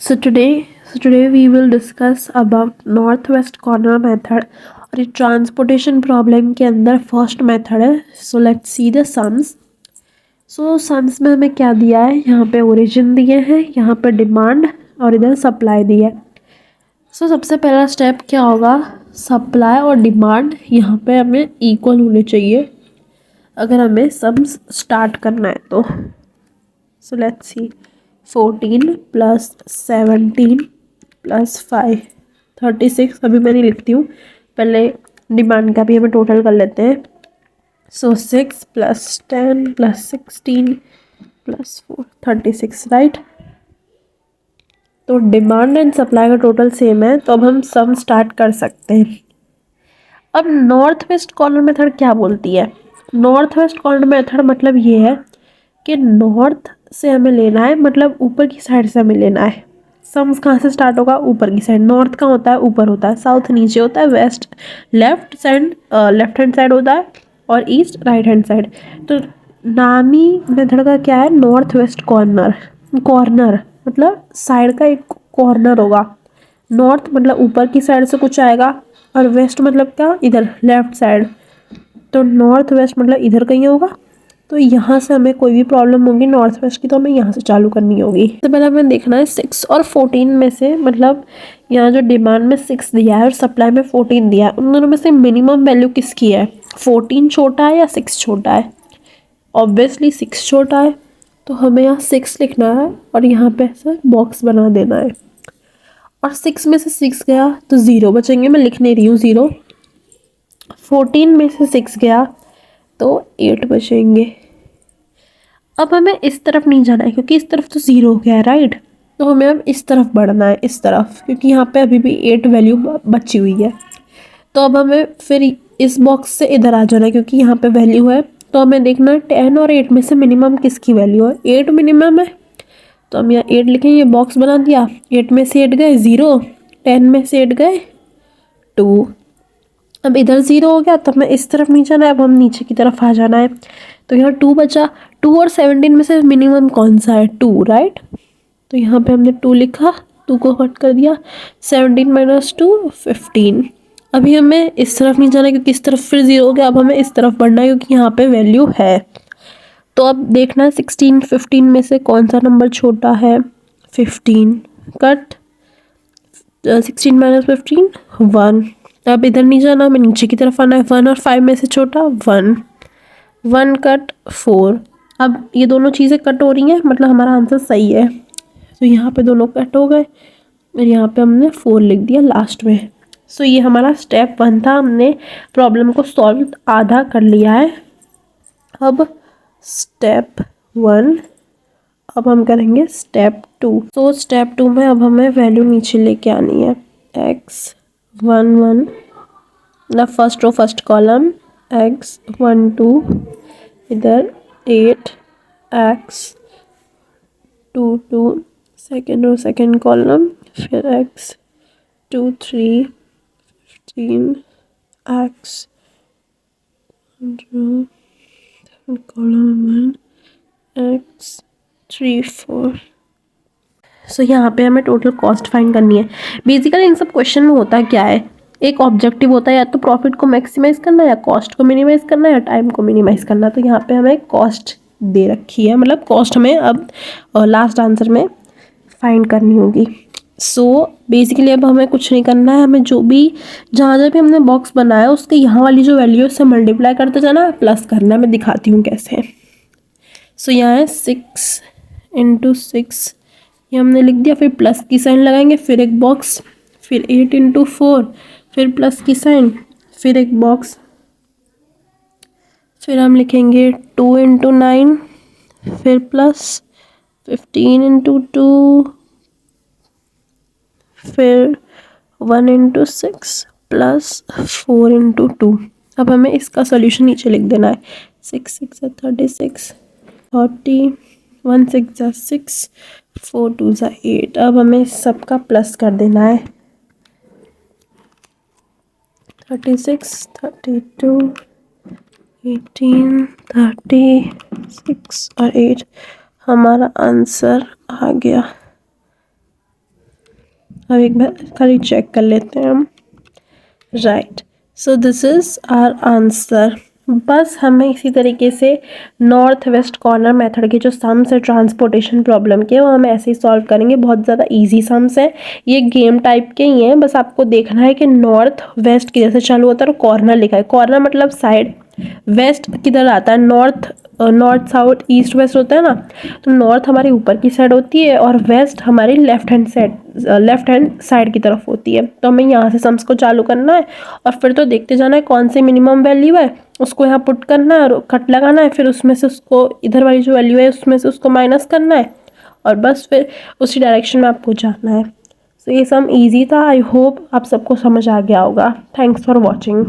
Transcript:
So today we will discuss about northwest corner method और ये transportation problem के अंदर फर्स्ट मेथड है. So let's see the sums. So sums में हमें क्या दिया है, यहाँ पे ओरिजिन दिए हैं, यहाँ पे डिमांड और इधर सप्लाई दिया है. सो सबसे पहला स्टेप क्या होगा, सप्लाई और डिमांड यहाँ पे हमें इक्वल होने चाहिए अगर हमें सम्स स्टार्ट करना है तो. So let's see 14 plus 17 plus 5 36. अभी मैं नहीं लिखती हूँ, पहले डिमांड का भी हमें टोटल कर लेते हैं. सो 6 प्लस 10 प्लस 16 प्लस 4 36, राइट. तो डिमांड एंड सप्लाई का टोटल सेम है, तो अब हम सम स्टार्ट कर सकते हैं. अब नॉर्थ वेस्ट कॉर्नर मेथड क्या बोलती है, नॉर्थ वेस्ट कॉर्नर मेथड मतलब ये है कि नॉर्थ से हमें लेना है, मतलब ऊपर की साइड से हमें लेना है. सम्स कहाँ से स्टार्ट होगा, ऊपर की साइड. नॉर्थ कहाँ होता है, ऊपर होता है. साउथ नीचे होता है. वेस्ट लेफ्ट हैंड साइड होता है और ईस्ट राइट हैंड साइड. तो नामी मेथड का क्या है, नॉर्थ वेस्ट कॉर्नर. कॉर्नर मतलब साइड का एक कॉर्नर होगा. नॉर्थ मतलब ऊपर की साइड से कुछ आएगा और वेस्ट मतलब क्या, इधर लेफ्ट साइड. तो नॉर्थ वेस्ट मतलब इधर कहीं होगा. तो यहाँ से हमें कोई भी प्रॉब्लम होगी नॉर्थ वेस्ट की, तो हमें यहाँ से चालू करनी होगी. तो पहले हमें देखना है 6 और 14 में से, मतलब यहाँ जो डिमांड में 6 दिया है और सप्लाई में 14 दिया है, उन दोनों में से मिनिमम वैल्यू किसकी है, 14 छोटा है या 6 छोटा है. ऑब्वियसली 6 छोटा है, तो हमें यहाँ 6 लिखना है और यहाँ पे ऐसे बॉक्स बना देना है. और 6 में से 6 गया तो 0 बचेंगे. मैं लिख नहीं रही हूँ 0. 14 में से 6 गया तो 8 बचेंगे. अब हमें इस तरफ नहीं जाना है क्योंकि इस तरफ तो 0 हो गया है, राइट. तो हमें अब इस तरफ बढ़ना है, इस तरफ, क्योंकि यहाँ पे अभी भी 8 वैल्यू बची हुई है. तो अब हमें फिर इस बॉक्स से इधर आ जाना है क्योंकि यहाँ पे वैल्यू है. तो हमें देखना है 10 और 8 में से मिनिमम किसकी वैल्यू है. 8 मिनिमम है, तो हम यहाँ 8 लिखें. ये बॉक्स बना दिया. 8 में से 8 गए 0, 10 में से 8 गए 2. अब इधर 0 हो गया, तो हमें इस तरफ नहीं जाना है, अब हम नीचे की तरफ आ जाना है. तो यहाँ 2 बचा. 2 और 17 में से मिनिमम कौन सा है, 2, राइट. तो यहाँ पे हमने 2 लिखा, 2 को कट कर दिया. 17 माइनस 2 15. अभी हमें इस तरफ नहीं जाना क्योंकि इस तरफ फिर 0 हो गया. अब हमें इस तरफ बढ़ना है क्योंकि यहाँ पे वैल्यू है. तो अब देखना है 16 15 में से कौन सा नंबर छोटा है. 15 कट. 16 माइनस 15 1. अब इधर नहीं जाना, हमें नीचे की तरफ आना है. 1 और 5 में से छोटा 1. 1 कट 4. अब ये दोनों चीज़ें कट हो रही हैं, मतलब हमारा आंसर सही है. तो यहाँ पे दोनों कट हो गए और यहाँ पे हमने 4 लिख दिया लास्ट में. सो ये हमारा स्टेप 1 था. हमने प्रॉब्लम को सॉल्व आधा कर लिया है. अब स्टेप 1, अब हम करेंगे स्टेप 2. तो स्टेप 2 में अब हमें वैल्यू नीचे लेके आनी है. x1 1 ना first row first column, x1 2, इधर 8 x2 2 second row second column, फिर x2 3 15 x कॉलम x3 4. सो यहाँ पे हमें टोटल कॉस्ट फाइंड करनी है. बेसिकली इन सब क्वेश्चन में होता क्या है, एक ऑब्जेक्टिव होता है या तो प्रॉफिट को मैक्सिमाइज करना, या कॉस्ट को मिनिमाइज करना, या टाइम को मिनिमाइज करना. तो यहाँ पे हमें कॉस्ट दे रखी है, मतलब कॉस्ट हमें अब लास्ट आंसर में फाइंड करनी होगी. सो बेसिकली अब हमें कुछ नहीं करना है. हमें जो भी जहाँ जहाँ भी हमने बॉक्स बनाया उसके यहाँ वाली जो वैल्यू है उससे मल्टीप्लाई करते जाना, प्लस करना है. मैं दिखाती हूँ कैसे. सो यहाँ है 6 इंटू 6, ये हमने लिख दिया. फिर प्लस की साइन लगाएंगे, फिर एक बॉक्स, फिर 8 इंटू 4, फिर प्लस की साइन, फिर एक बॉक्स, फिर हम लिखेंगे 2 इंटू 9, फिर प्लस 15 इंटू 2, फिर 1 इंटू 6 प्लस 4 इंटू 2. अब हमें इसका सोल्यूशन नीचे लिख देना है. 6 6 36 40, 1 6 6, 4 2 8. अब हमें सबका प्लस कर देना है. 36 32 18 36 और 8. हमारा आंसर आ गया अब एक बार खाली चेक कर लेते हैं हम। Right, so this is our answer. बस हमें इसी तरीके से नॉर्थ वेस्ट कॉर्नर मेथड के जो सम्स है ट्रांसपोर्टेशन प्रॉब्लम के, वो हम ऐसे ही सॉल्व करेंगे। बहुत ज़्यादा इजी सम्स है, ये गेम टाइप के ही हैं। बस आपको देखना है कि नॉर्थ वेस्ट किधर से चालू होता है और कॉर्नर लिखा है। कॉर्नर मतलब साइड, वेस्ट किधर आता है, north, north south east west होता है ना, तो नॉर्थ हमारी ऊपर की साइड होती है और वेस्ट हमारी लेफ्ट हैंड साइड की तरफ होती है। तो हमें यहाँ से सम्स को चालू करना है और फिर तो देखते जाना है कौन सी मिनिमम वैल्यू है, उसको यहाँ पुट करना है और कट लगाना है, फिर उसमें से उसको इधर वाली जो वैल्यू है उसमें से उसको माइनस करना है और बस फिर उसी डायरेक्शन में आपको जाना है। तो ये सम ईजी था। आई होप आप सबको समझ आ गया होगा। Thanks for watching.